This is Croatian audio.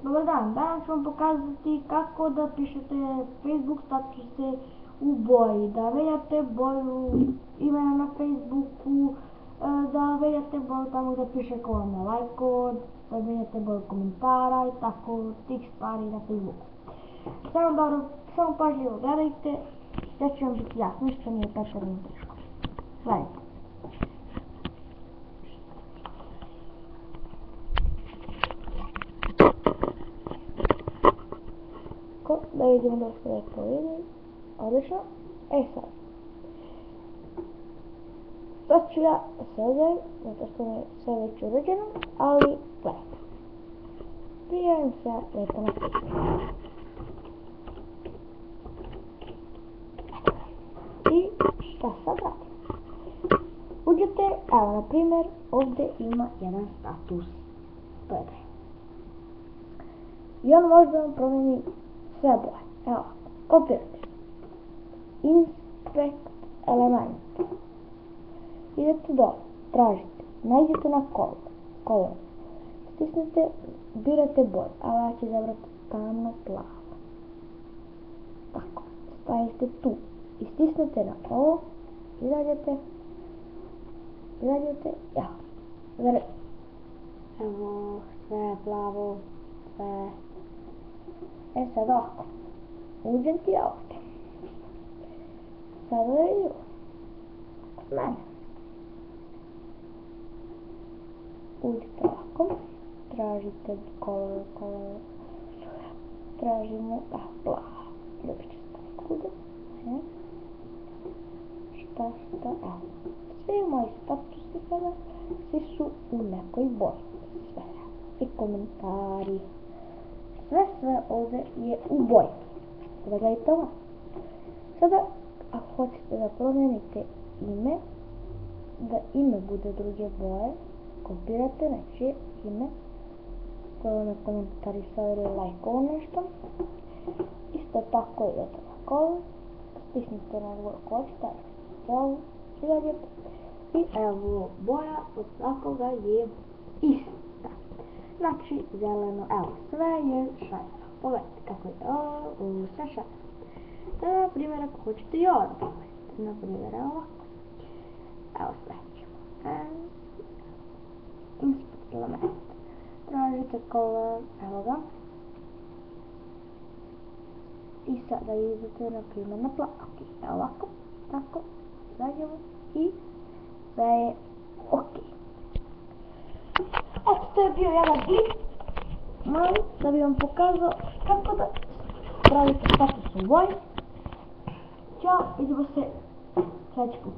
Dobar dan, danas ću vam pokazati kako da pišete Facebook statuse u boji, da menjate boju imena na Facebooku, da menjate boju tamo gdje piše ko vam je lajko, da menjate boju komentara i tako tih stvari na Facebooku. Samo pažljivo gledajte, ja ću vam biti jasno, što nije pretjerano teško. Gledajte. Da vidimo da se to vidi. Odlično. Sad. Sad ću ja se odjavim, zato što mi je sve već uređeno, ali gledajte. Prijavim se lijepo na Facebook. I šta sad radim? Uđete, evo na primjer, ovdje ima jedan status. Gledaj. I on možda vam promijeni sve boje. Evo, kopirajte. Inspect element. Idete dole, tražite, nađete na kolon. Stisnete, birate boju, ali ja ću izabrati tamno plavo. Tako, stavite tu. I stisnete na ovo, izađete, evo, sve je plavo, sve. Sad ovako, uđem ti ovdje. Sada je ju. Mene. Uđite ovako, tražite color, tražimo, plavo. Ljubit ću staviti kuda. Šta, evo. Svi moji statusi sada, svi su u nekoj boji. Sve. I komentari. Sve ovdje je u boji. Sada gledajte ovo. Sada, ako hoćete da promijenite ime, da ime bude druge boje, kopirate nečije ime, koje vam je komentarisao ili lajkovo nešto. Isto tako idete na kolon, stisnite na gore ko hoćete, evo, izađete. I evo, boja od svakoga je ista. Znači, zeleno, evo, sve je šareno. Pogledajte kako je ovo, sve šareno. Sada, na primjer, ako hoćete i ovo da pogledajte, na primjer, ovako. Evo sve ćemo. Inspect element. Tražite color, evo ga. I sada idete, na primjer, na plavo. Evo ovako, tako, zađemo i sve je ok. Eto, to je bio jedan klip mali da bi vam pokazao kako da pravite status u boji. Ćao, vidimo se sljedeći put.